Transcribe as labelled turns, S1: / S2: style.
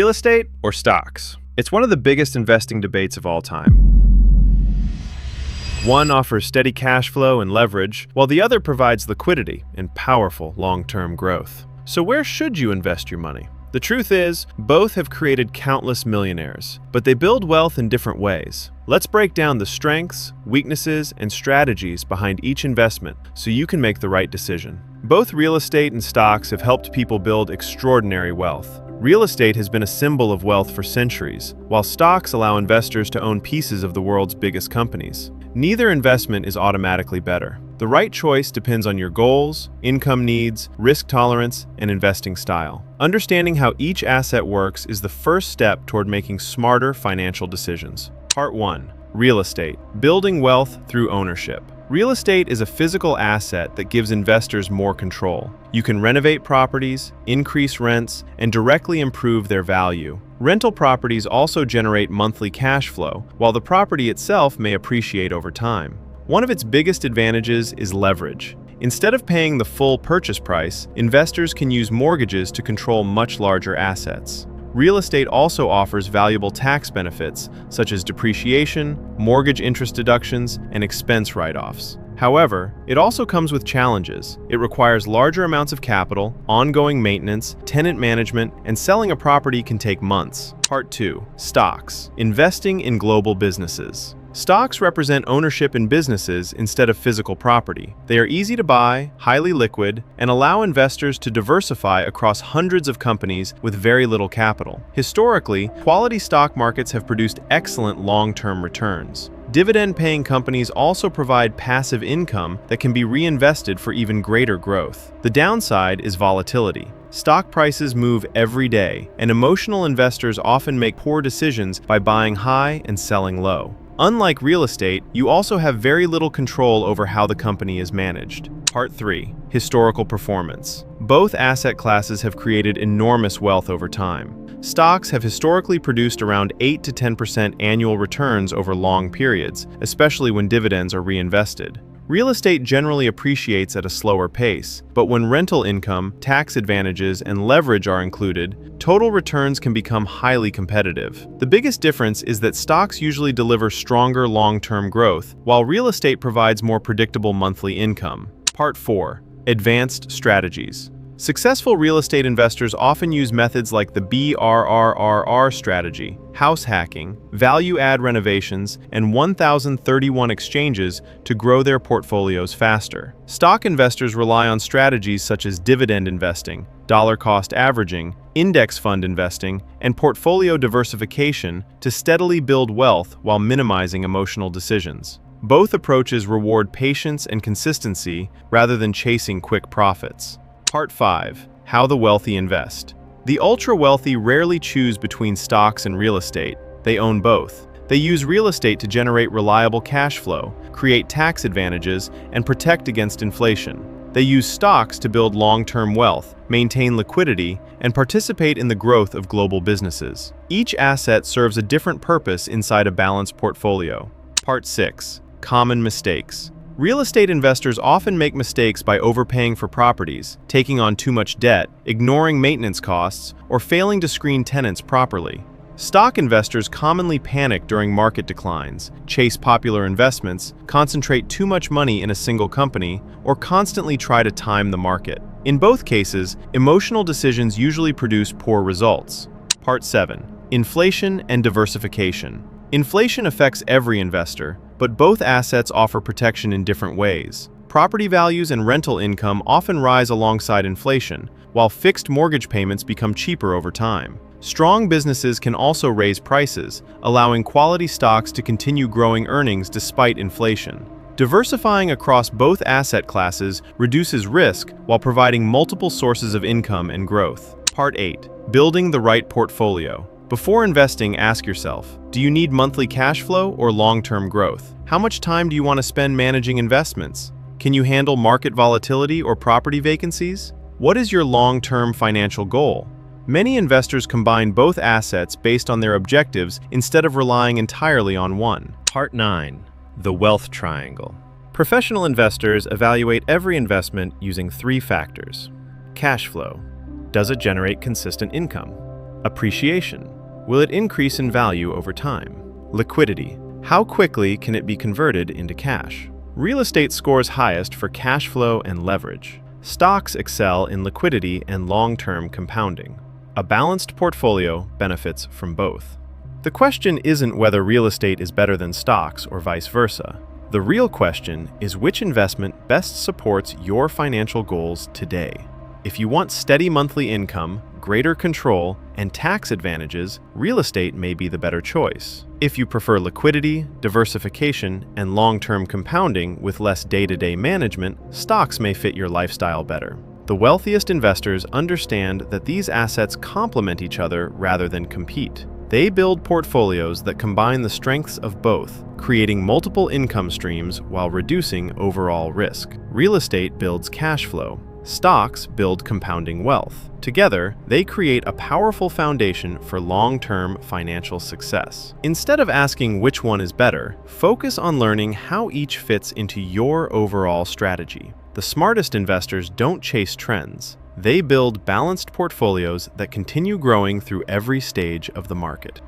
S1: Real estate or stocks? It's one of the biggest investing debates of all time. One offers steady cash flow and leverage, while the other provides liquidity and powerful long-term growth. So where should you invest your money? The truth is, both have created countless millionaires, but they build wealth in different ways. Let's break down the strengths, weaknesses, and strategies behind each investment so you can make the right decision. Both real estate and stocks have helped people build extraordinary wealth. Real estate has been a symbol of wealth for centuries, while stocks allow investors to own pieces of the world's biggest companies. Neither investment is automatically better. The right choice depends on your goals, income needs, risk tolerance, and investing style. Understanding how each asset works is the first step toward making smarter financial decisions. Part 1. Real estate. Building wealth through ownership. Real estate is a physical asset that gives investors more control. You can renovate properties, increase rents, and directly improve their value. Rental properties also generate monthly cash flow, while the property itself may appreciate over time. One of its biggest advantages is leverage. Instead of paying the full purchase price, investors can use mortgages to control much larger assets. Real estate also offers valuable tax benefits, such as depreciation, mortgage interest deductions, and expense write-offs. However, it also comes with challenges. It requires larger amounts of capital, ongoing maintenance, tenant management, and selling a property can take months. Part 2. Stocks. Investing in global businesses. Stocks represent ownership in businesses instead of physical property. They are easy to buy, highly liquid, and allow investors to diversify across hundreds of companies with very little capital. Historically, quality stock markets have produced excellent long-term returns. Dividend-paying companies also provide passive income that can be reinvested for even greater growth. The downside is volatility. Stock prices move every day, and emotional investors often make poor decisions by buying high and selling low. Unlike real estate, you also have very little control over how the company is managed. Part 3. Historical performance. Both asset classes have created enormous wealth over time. Stocks have historically produced around 8 to 10% annual returns over long periods, especially when dividends are reinvested. Real estate generally appreciates at a slower pace, but when rental income, tax advantages, and leverage are included, total returns can become highly competitive. The biggest difference is that stocks usually deliver stronger long-term growth, while real estate provides more predictable monthly income. Part 4. Advanced strategies. Successful real estate investors often use methods like the BRRRR strategy, house hacking, value-add renovations, and 1031 exchanges to grow their portfolios faster. Stock investors rely on strategies such as dividend investing, dollar-cost averaging, index fund investing, and portfolio diversification to steadily build wealth while minimizing emotional decisions. Both approaches reward patience and consistency rather than chasing quick profits. Part 5. How the wealthy invest. The ultra-wealthy rarely choose between stocks and real estate. They own both. They use real estate to generate reliable cash flow, create tax advantages, and protect against inflation. They use stocks to build long-term wealth, maintain liquidity, and participate in the growth of global businesses. Each asset serves a different purpose inside a balanced portfolio. Part 6. Common mistakes. Real estate investors often make mistakes by overpaying for properties, taking on too much debt, ignoring maintenance costs, or failing to screen tenants properly. Stock investors commonly panic during market declines, chase popular investments, concentrate too much money in a single company, or constantly try to time the market. In both cases, emotional decisions usually produce poor results. Part 7. Inflation and diversification. Inflation affects every investor, but both assets offer protection in different ways. Property values and rental income often rise alongside inflation, while fixed mortgage payments become cheaper over time. Strong businesses can also raise prices, allowing quality stocks to continue growing earnings despite inflation. Diversifying across both asset classes reduces risk while providing multiple sources of income and growth. Part 8. Building the right portfolio. Before investing, ask yourself, do you need monthly cash flow or long-term growth? How much time do you want to spend managing investments? Can you handle market volatility or property vacancies? What is your long-term financial goal? Many investors combine both assets based on their objectives instead of relying entirely on one. Part 9. The Wealth Triangle. Professional investors evaluate every investment using 3 factors. Cash flow. Does it generate consistent income? Appreciation. Will it increase in value over time? Liquidity. How quickly can it be converted into cash? Real estate scores highest for cash flow and leverage. Stocks excel in liquidity and long-term compounding. A balanced portfolio benefits from both. The question isn't whether real estate is better than stocks or vice versa. The real question is which investment best supports your financial goals today. If you want steady monthly income, greater control, and tax advantages, real estate may be the better choice. If you prefer liquidity, diversification, and long-term compounding with less day-to-day management, stocks may fit your lifestyle better. The wealthiest investors understand that these assets complement each other rather than compete. They build portfolios that combine the strengths of both, creating multiple income streams while reducing overall risk. Real estate builds cash flow. Stocks build compounding wealth. Together, they create a powerful foundation for long-term financial success. Instead of asking which one is better, focus on learning how each fits into your overall strategy. The smartest investors don't chase trends. They build balanced portfolios that continue growing through every stage of the market.